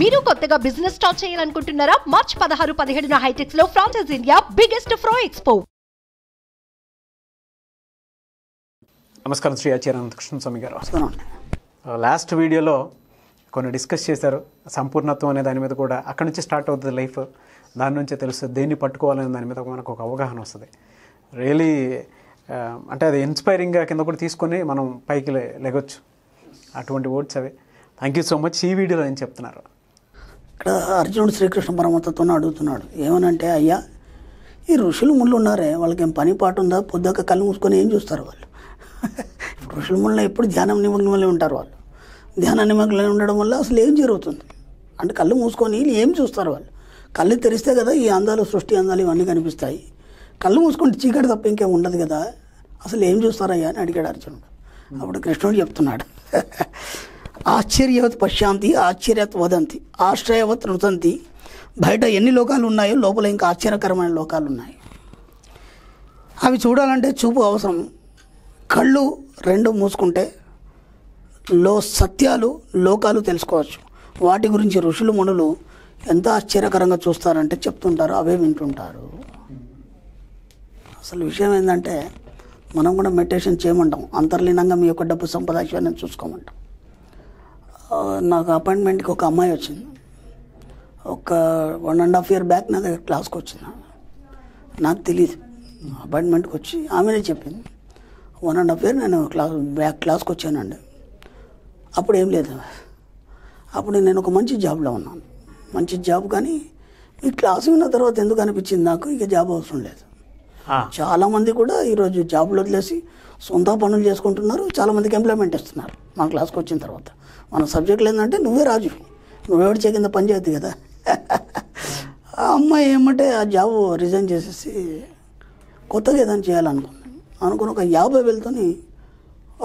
మీరు కొత్తగా business start చేయాలనుకుంటున్నారా? మార్చ్ 16-17 హైటెక్స్ లో ఫ్రాన్సెస్ ఇండియా బిగ్గెస్ట్ ఫ్రో ఎక్స్పో. నమస్కారం శ్రీ ఆచార్య అనంతకృష్ణ స్వామి గారు. లాస్ట్ వీడియోలో కొన్ని డిస్కస్ చేశారు. సంపూర్ణత్వం అనే దాని మీద కూడా అక్కడి నుంచి స్టార్ట్ అవుతుంది లైఫ్. దాని నుంచే తెలుస్తుంది దేన్ని పట్టుకోవాలనే దాని మీద మనకు ఒక అవగాహన వస్తుంది. రియలీ అంటే అది ఇన్స్పైరింగ్గా కింద కూడా తీసుకొని మనం పైకి లెగొచ్చు. అటువంటి వర్డ్స్ అవి. Thank you so much. ఈ వీడియోలో ఏం చెప్తున్నారు? ఇక్కడ అర్జునుడు శ్రీకృష్ణ పరమాత్మతో అడుగుతున్నాడు, ఏమనంటే, అయ్యా ఈ ఋషులు ముళ్ళు ఉన్నారే, వాళ్ళకి ఏం పని పాటు ఉందా? పొద్దాక కళ్ళు మూసుకొని ఏం చూస్తారు వాళ్ళు? ఋషుల ముళ్ళ ఎప్పుడు ధ్యానం నిమగ్నమై ఉంటారు. వాళ్ళు ధ్యాన నిమగ్నమై ఉండడం వల్ల అసలు ఏం జరుగుతుంది అంటే కళ్ళు మూసుకొని ఏం చూస్తారు వాళ్ళు? కళ్ళు తెరిస్తే కదా ఈ అందాలు, సృష్టి అందాలు ఇవన్నీ కనిపిస్తాయి. కళ్ళు మూసుకొని చీకటి తప్ప ఇంకేం ఉండదు కదా, అసలు ఏం చూస్తారయ్యా అని అడిగాడు అర్జునుడు. అప్పుడు కృష్ణుడు చెప్తున్నాడు, ఆశ్చర్యవత్ పశ్యాంతి ఆశ్చర్యత్ వదంతి ఆశ్రయవత్ నృతంతి. బయట ఎన్ని లోకాలు ఉన్నాయో లోపల ఇంకా ఆశ్చర్యకరమైన లోకాలు ఉన్నాయి. అవి చూడాలంటే చూపు అవసరం. కళ్ళు రెండు మూసుకుంటే సత్యాలు, లోకాలు తెలుసుకోవచ్చు. వాటి గురించి ఋషులు మునులు ఎంత ఆశ్చర్యకరంగా చూస్తారంటే చెప్తుంటారు, అవే వింటుంటారు. అసలు విషయం ఏంటంటే, మనం కూడా మెడిటేషన్ చేయమంటాం, అంతర్లీనంగా మీ యొక్క డబ్బు సంపద ఐశ్వర్యం చూసుకోమంటాం. నాకు అపాయింట్మెంట్కి ఒక అమ్మాయి వచ్చింది. ఒక 1.5 year బ్యాక్ నా దగ్గర క్లాస్కి వచ్చింది. నాకు తెలియదు. అపాయింట్మెంట్కి వచ్చి ఆమెనే చెప్పింది, 1.5 year నేను క్లాస్కి వచ్చానండి. అప్పుడు ఏం లేదు. అప్పుడు నేను ఒక మంచి జాబ్లో ఉన్నాను. మంచి జాబ్, కానీ ఈ క్లాస్ విన్న తర్వాత ఎందుకు అనిపించింది నాకు ఇక జాబ్ అవసరం లేదు. చాలామంది కూడా ఈరోజు జాబ్లు వదిలేసి సొంత పనులు చేసుకుంటున్నారు. చాలామందికి ఎంప్లాయ్మెంట్ ఇస్తున్నారు మా క్లాస్కి వచ్చిన తర్వాత. మన సబ్జెక్టులు ఏంటంటే, నువ్వే రాజు, నువ్వెవడి కింద పని చేయద్దు కదా. ఆ అమ్మాయి ఏమంటే ఆ జాబ్ రిజైన్ చేసేసి కొత్తగా ఏదైనా చేయాలనుకుని ఒక 50,000తోని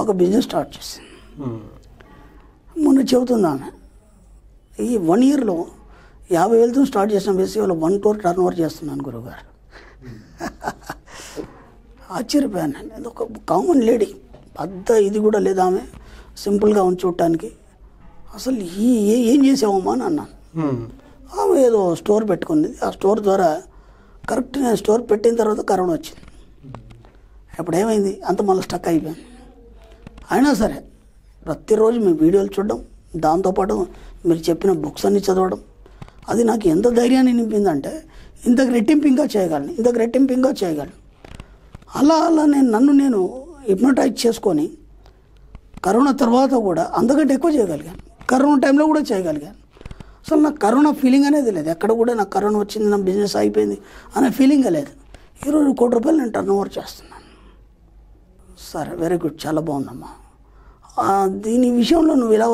ఒక బిజినెస్ స్టార్ట్ చేసింది. మొన్న చెబుతుంది ఆమె, ఈ 1 yearలో 50,000తో స్టార్ట్ చేసిన బేసి వాళ్ళు 1 crore టర్న్ చేస్తున్నాను గురువుగారు. ఆశ్చర్యపోయాను నేను. అది ఒక కామన్ లేడీ, పెద్ద ఇది కూడా లేదా ఆమె, సింపుల్గా ఉంది చూడటానికి. అసలు ఏం చేసావమ్మా అని అన్నాను. ఆమె ఏదో స్టోర్ పెట్టుకుంది. ఆ స్టోర్ ద్వారా కరెక్ట్ నేను స్టోర్ పెట్టిన తర్వాత కరోనా వచ్చింది. అప్పుడు ఏమైంది, అంత మళ్ళీ స్టక్ అయిపోయాను. అయినా సరే ప్రతిరోజు మీ వీడియోలు చూడడం, దాంతోపాటు మీరు చెప్పిన బుక్స్ అన్నీ చదవడం, అది నాకు ఎంత ధైర్యాన్ని నింపిందంటే, ఇంతకు రెట్టింపు ఇంకా చేయగలను. అలా నన్ను నేను హిప్నోటైజ్ చేసుకొని కరోనా తర్వాత కూడా అంతకంటే ఎక్కువ చేయగలిగాను. కరోనా టైంలో కూడా చేయగలిగాను. అసలు నాకు కరోనా ఫీలింగ్ అనేది లేదు. ఎక్కడ కూడా నాకు కరోనా వచ్చింది, నా బిజినెస్ అయిపోయింది అనే ఫీలింగే లేదు. ఈరోజు 1 కోటి రూపాయలు నేను టర్న్ ఓవర్ చేస్తున్నాను. సరే, వెరీ గుడ్, చాలా బాగుందమ్మా. దీని విషయంలో నువ్వు ఎలా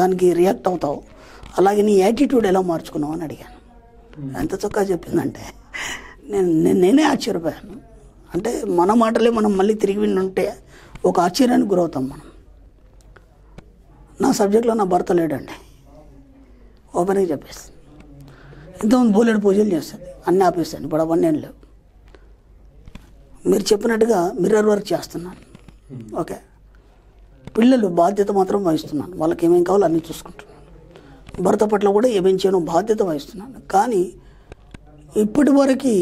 దానికి రియాక్ట్ అవుతావు, అలాగే నీ యాటిట్యూడ్ ఎలా మార్చుకున్నావు అని అడిగాను. ఎంత చక్కగా చెప్పిందంటే నేనే ఆశ్చర్యపోయాను. అంటే మన మాటలే మనం మళ్ళీ తిరిగి వింటుంటే ఒక ఆశ్చర్యానికి గురవుతాం మనం. నా సబ్జెక్ట్లో నా భర్త లేడండి, ఓపెన్గా చెప్పేస్తాను. ఇంతకుముందు బోలెడు పూజలు చేస్తుంది, అన్నీ ఆపేస్తాను. ఇప్పుడు అవన్నీ ఏం లేవు. మీరు చెప్పినట్టుగా మిర్రర్ వర్క్ చేస్తున్నాను. ఓకే, పిల్లలు బాధ్యత మాత్రం వహిస్తున్నాను. వాళ్ళకి ఏమేం కావాలో అన్నీ చూసుకుంటున్నాను. భర్త పట్ల కూడా ఏమేం చేయను బాధ్యత వహిస్తున్నాను. కానీ ఇప్పటి వరకు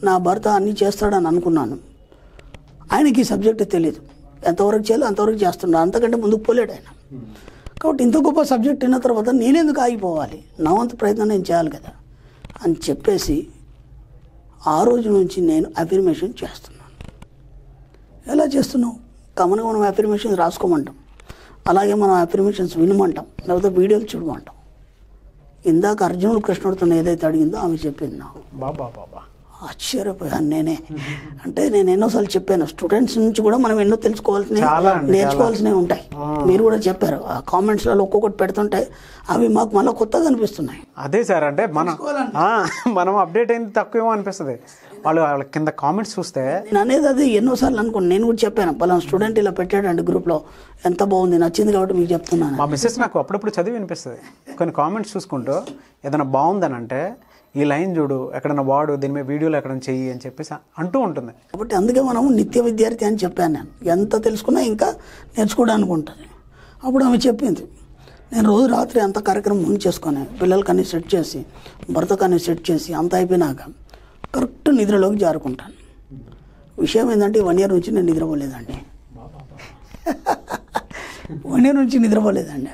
నా భర్త అన్నీ చేస్తాడని అనుకున్నాను. ఆయనకి ఈ సబ్జెక్ట్ తెలియదు. ఎంతవరకు చేయాలో అంతవరకు చేస్తున్నాడు, అంతకంటే ముందుకు పోలేడు ఆయన. కాబట్టి ఇంత గొప్ప సబ్జెక్ట్ విన్న తర్వాత నేనెందుకు ఆగిపోవాలి, నా వంతు ప్రయత్నం నేను చేయాలి కదా అని చెప్పేసి ఆ రోజు నుంచి నేను అఫర్మేషన్ చేస్తున్నాను. ఎలా చేస్తున్నావు? కామన్గా మనం అఫర్మేషన్స్ రాసుకోమంటాం, అలాగే మనం అఫర్మేషన్స్ వినమంటాం, లేకపోతే వీడియోలు చూడమంటాం. ఇందాక అర్జునుడు కృష్ణుడితో ఏదైతే అడిగిందో ఆమె చెప్పింది నాకు. బాబా ఆశ్చర్యపోయాను నేనే. అంటే నేను ఎన్నోసార్లు చెప్పాను, స్టూడెంట్స్ నుంచి కూడా మనం ఎన్నో నేర్చుకోవాల్సినవి ఉంటాయి. మీరు కూడా చెప్పారు, ఆ కామెంట్స్లలో ఒక్కొక్కటి పెడుతుంటాయి, అవి మాకు మళ్ళీ కొత్తగా అనిపిస్తున్నాయి. అదే సార్, అంటే మనం అప్డేట్ అయింది తక్కువేమో అనిపిస్తుంది. వాళ్ళ కింద కామెంట్స్ చూస్తే నేను అనేది అది ఎన్నోసార్లు అనుకోండి. నేను కూడా చెప్పాను, పలానా స్టూడెంట్ ఇలా పెట్టాడండి గ్రూప్లో, ఎంత బాగుంది, నచ్చింది కాబట్టి మీకు చెప్తున్నాను. మా మిస్సెస్ నాకు అప్పుడప్పుడు చదివి వినిపిస్తుంది. కొన్ని కామెంట్స్ చూసుకుంటూ ఏదైనా బాగుందని అంటే, ఈ లైన్ చూడు, ఎక్కడన్నా వాడు, దీని మీద వీడియోలో ఎక్కడన్నా చెయ్యి అని చెప్పేసి అంటూ ఉంటుంది. కాబట్టి అందుకే మనం నిత్య విద్యార్థి అని చెప్పాను నేను. ఎంత తెలుసుకున్నా ఇంకా నేర్చుకోవడానికి ఉంటుంది. అప్పుడు ఆమె చెప్పింది, నేను రోజు రాత్రి అంత కార్యక్రమం ముగించేసుకొని పిల్లలకి అన్నీ సెట్ చేసి భర్తకు అన్నీ సెట్ చేసి అంత అయిపోయినాక కరెక్ట్ నిద్రలోకి జారుకుంటాను. విషయం ఏంటంటే 1 year నుంచి నేను నిద్రపోలేదండి. 1 year నుంచి నిద్రపోలేదండి.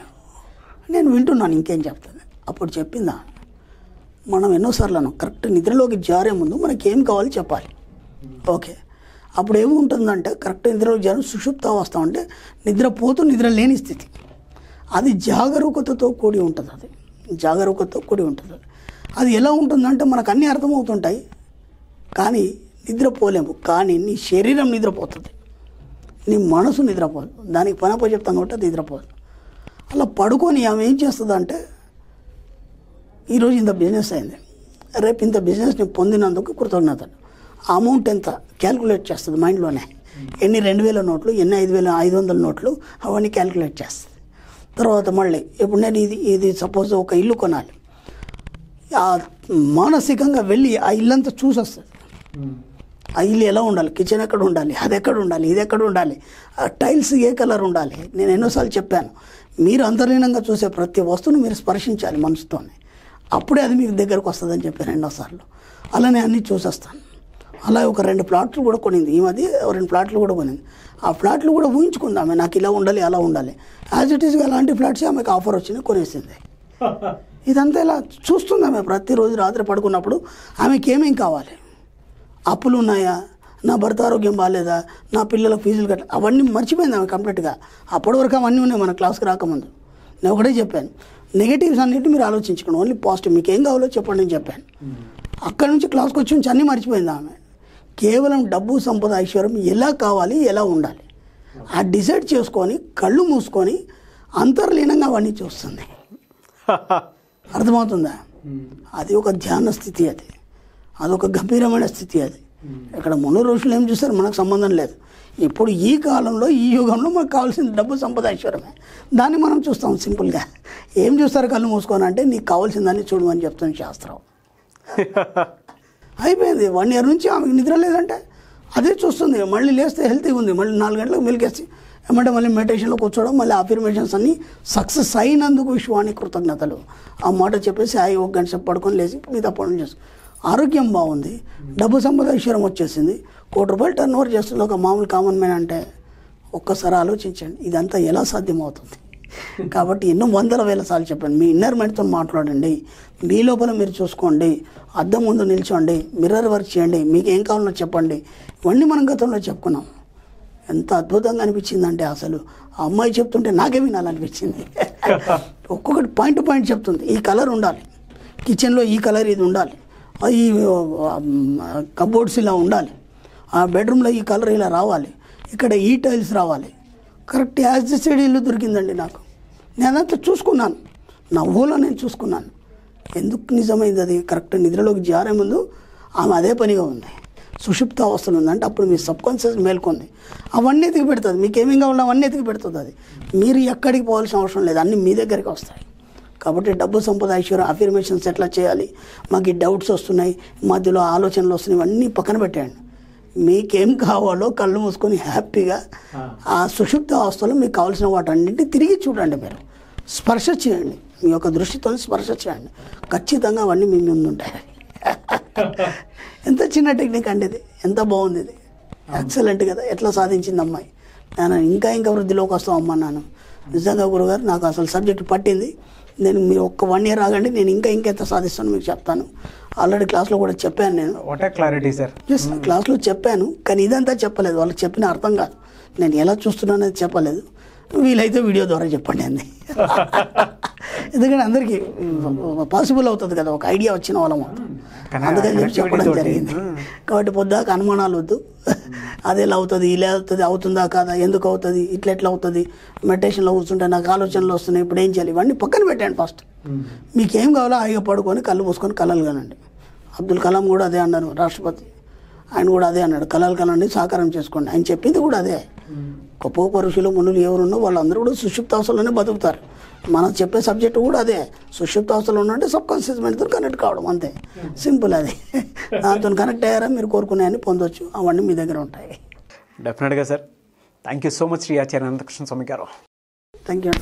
నేను వింటున్నాను ఇంకేం చెప్తుంది. అప్పుడు చెప్పిందా, మనం ఎన్నోసార్లు కరెక్ట్ నిద్రలోకి జారే ముందు మనకి ఏం కావాలో చెప్పాలి. ఓకే, అప్పుడు ఏముంటుందంటే కరెక్ట్ నిద్రలోకి జారు సుషుప్తావస్థ అంటే నిద్రపోతూ నిద్ర లేని స్థితి. అది జాగరూకతతో కూడి ఉంటుంది. అది జాగరూకతతో కూడి ఉంటుంది. అది ఎలా ఉంటుందంటే మనకు అన్నీ అర్థమవుతుంటాయి కానీ నిద్రపోలేము. కానీ నీ శరీరం నిద్రపోతుంది, నీ మనసు నిద్రపోదు. దానికి పనపో చెప్తాను కాబట్టి అది నిద్రపోదు. అలా పడుకొని ఆమె ఏం చేస్తుందంటే, ఈరోజు ఇంత బిజినెస్ అయింది, రేపు ఇంత బిజినెస్ని పొందినందుకు కృతజ్ఞతలు, అమౌంట్ ఎంత క్యాల్కులేట్ చేస్తుంది మైండ్లోనే. ఎన్ని 2000 నోట్లు, ఎన్ని 500 నోట్లు, అవన్నీ క్యాల్కులేట్ చేస్తుంది. తర్వాత మళ్ళీ ఇప్పుడు నేను ఇది సపోజ్ ఒక ఇల్లు కొనాలి, మానసికంగా వెళ్ళి ఆ ఇల్లంతా చూసి వస్తుంది. ఆ ఇల్లు ఎలా ఉండాలి, కిచెన్ ఎక్కడ ఉండాలి, అది ఎక్కడ ఉండాలి, ఇది ఎక్కడ ఉండాలి, ఆ టైల్స్ ఏ కలర్ ఉండాలి. నేను ఎన్నోసార్లు చెప్పాను, మీరు అంతర్లీనంగా చూసే ప్రతి వస్తువును మీరు స్పర్శించాలి మనసుతోనే, అప్పుడే అది మీకు దగ్గరకు వస్తుందని చెప్పాను ఎన్నోసార్లు. అలానే అన్నీ చూసేస్తాను. అలా ఒక 2 ప్లాట్లు కూడా కొనింది ఈ మధ్య, 2 ప్లాట్లు కూడా కొనింది. ఆ ఫ్లాట్లు కూడా ఊహించుకుంది ఆమె, నాకు ఇలా ఉండాలి అలా ఉండాలి. యాజ్ ఇట్ ఈస్గా అలాంటి ఫ్లాట్స్ ఆమెకు ఆఫర్ వచ్చింది, కొనేసింది. ఇదంతా ఇలా చూస్తుంది ఆమె ప్రతిరోజు రాత్రి పడుకున్నప్పుడు. ఆమెకి ఏమేం కావాలి, అప్పులు ఉన్నాయా, నా భర్త ఆరోగ్యం బాగాలేదా, నా పిల్లల ఫీజులు కట్ట, అవన్నీ మర్చిపోయింది ఆమె కంప్లీట్గా. అప్పటి వరకు అవన్నీ ఉన్నాయి మన క్లాస్కి రాకముందు. నేను ఒకటే చెప్పాను, నెగిటివ్స్ అన్నిటి మీరు ఆలోచించుకోండి, ఓన్లీ పాజిటివ్, మీకు ఏం కావాలో చెప్పండి అని చెప్పాను. అక్కడి నుంచి క్లాస్కి వచ్చి నుంచి అన్నీ మర్చిపోయింది ఆమె. కేవలం డబ్బు, సంపద, ఐశ్వర్యం ఎలా కావాలి, ఎలా ఉండాలి, ఆ డిసైడ్ చేసుకొని కళ్ళు మూసుకొని అంతర్లీనంగా అవన్నీ చూస్తుంది. అర్థమవుతుందా? అది ఒక ధ్యాన స్థితి, అదొక గంభీరమైన స్థితి. అది ఇక్కడ మును ఋషులు ఏం చూస్తారు మనకు సంబంధం లేదు. ఇప్పుడు ఈ కాలంలో ఈ యుగంలో మనకు కావాల్సిన డబ్బు, సంపద, ఐశ్వర్యమే. దాన్ని మనం చూస్తాం సింపుల్గా. ఏం చూస్తారు కళ్ళు మూసుకొని అంటే, నీకు కావాల్సిన దాన్ని చూడమని చెప్తుంది శాస్త్రం. అయిపోయింది. 1 year నుంచి ఆమెకు నిద్ర లేదంటే అదే చూస్తుంది. మళ్ళీ లేస్తే హెల్తీగా ఉంది, మళ్ళీ 4 గంటలకు మెలికేసి ఏమంటే మళ్ళీ మెడిటేషన్లో కూర్చోవడం, మళ్ళీ అఫర్మేషన్స్ అన్నీ సక్సెస్ అయినందుకు విశ్వానికి కృతజ్ఞతలు. ఆ మాట చెప్పేసి 1 గంట సేపు పడుకొని లేచి మిగతా పనులు చేస్తుంది. ఆరోగ్యం బాగుంది, డబ్బు, సంపద, ఐశ్వర్యం వచ్చేసింది, 1 కోటి రూపాయలు టర్న్ ఓవర్ చేస్తుంది ఒక మామూలు కామన్ మ్యాన్ అంటే. ఒక్కసారి ఆలోచించండి ఇదంతా ఎలా సాధ్యమవుతుంది. కాబట్టి ఎన్నో 100,000 సార్లు చెప్పండి, మీ ఇన్నర్ మైండ్తో మాట్లాడండి, మీ లోపల మీరు చూసుకోండి, అద్దం ముందు నిల్చోండి, మిర్రర్ వర్క్ చేయండి, మీకు ఏం కావాలో చెప్పండి. ఇవన్నీ మనం గతంలో చెప్పుకున్నాం. ఎంత అద్భుతంగా అనిపించిందంటే అసలు ఆ అమ్మాయి చెప్తుంటే నాకే వినాలనిపించింది. ఒక్కొక్కటి పాయింట్ టు పాయింట్ చెప్తుంది. ఈ కలర్ ఉండాలి, కిచెన్లో ఈ కలర్ ఇది ఉండాలి, ఈ కబోర్డ్స్ ఇలా ఉండాలి, ఆ బెడ్రూమ్లో ఈ కలర్ ఇలా రావాలి, ఇక్కడ ఈ టైల్స్ రావాలి. కరెక్ట్ యాజ్ ది సైడ్ ఇల్లు దొరికిందండి నాకు. నేను అదంతా చూసుకున్నాను, నా ఊళ్ళో నేను చూసుకున్నాను. ఎందుకు నిజమైంది అది? కరెక్ట్ నిద్రలోకి జారే ముందు ఆమె అదే పనిగా ఉంది, సుషుప్త అవస్థలు ఉందంటే అప్పుడు మీ సబ్కాన్షియస్ మేల్కొంది, అవన్నీ ఎతికి పెడుతుంది. మీకు ఏమేం కావాలో అవన్నీ ఎతికి పెడుతుంది. అది మీరు ఎక్కడికి పోవాల్సిన అవసరం లేదు, అన్నీ మీ దగ్గరికి వస్తాయి. కాబట్టి డబ్బు, సంపద, ఐశ్వర్యం, అఫర్మేషన్స్ ఎట్లా చేయాలి, మాకు ఈ డౌట్స్ వస్తున్నాయి, మధ్యలో ఆలోచనలు వస్తున్నాయి, ఇవన్నీ పక్కన పెట్టండి. మీకేం కావాలో కళ్ళు మూసుకొని హ్యాపీగా ఆ సుషుప్త అవస్థలో మీకు కావాల్సిన వాటన్నింటినీ తిరిగి చూడండి. మీరు స్పర్శ చేయండి, మీ యొక్క దృష్టితో స్పర్శ చేయండి, ఖచ్చితంగా అవన్నీ మీ ముందు ఉంటాయి. ఎంత చిన్న టెక్నిక్ అండి ఇది, ఎంత బాగుంది ఇది, ఎక్సలెంట్ కదా. ఎట్లా సాధించింది అమ్మాయి. నేను ఇంకా వృద్ధిలోకి వస్తాం అమ్మా. నాను నిజంగా గురుగారు నాకు అసలు సబ్జెక్ట్ పట్టింది. నేను మీరు ఒక్క 1 year ఆగండి, నేను ఇంకెంత సాధిస్తాను మీకు చెప్తాను. ఆల్రెడీ క్లాస్లో కూడా చెప్పాను నేను. What a clarity sir. Yes, క్లాస్లో చెప్పాను, కానీ ఇదంతా చెప్పలేదు. వాళ్ళకి చెప్పిన అర్థం కాదు, నేను ఎలా చూస్తున్నాను అనేది చెప్పలేదు. వీలైతే వీడియో ద్వారా చెప్పండి అంది. ఎందుకంటే అందరికీ పాసిబుల్ అవుతుంది కదా, ఒక ఐడియా వచ్చిన వాళ్ళం అవుతుంది. అందుకని చెప్పి చెప్పడం జరిగింది. కాబట్టి పొద్దాక అనుమానాలు వద్దు. అది ఎలా అవుతుంది, ఇలా అవుతుంది, అవుతుందా కాదా, ఎందుకు అవుతుంది, ఎట్లా అవుతుంది, మెడిటేషన్లో కూర్చుంటే నాకు ఆలోచనలు వస్తున్నాయి, ఇప్పుడు ఏం చేయాలి, ఇవన్నీ పక్కన పెట్టండి. ఫస్ట్ మీకు ఏం కావాలో హాయిగా పడుకొని కళ్ళు మూసుకొని కలలు కనండి. అబ్దుల్ కలాం కూడా అదే అన్నారు, రాష్ట్రపతి. ఆయన కూడా అదే అన్నాడు, కలలు కనండి, సాకారం చేసుకోండి. ఆయన చెప్పింది కూడా అదే. గొప్ప ఋషులు, మునులు ఎవరున్నో వాళ్ళందరూ కూడా సుషుప్తావస్థలోనే బతుకుతారు. మనం చెప్పే సబ్జెక్టు కూడా అదే. సుషుప్తావస్థలో ఉన్నంటే సబ్కాన్షియస్ మైండ్తో కనెక్ట్ కావడం, అంతే సింపుల్. అది దాంతో కనెక్ట్ అయ్యారా మీరు కోరుకునేవన్నీ పొందొచ్చు, అవన్నీ మీ దగ్గర ఉంటాయి. డెఫినెట్గా sir. Thank you so much Shri Acharya Anantakrishna Swamy garu. Thank you.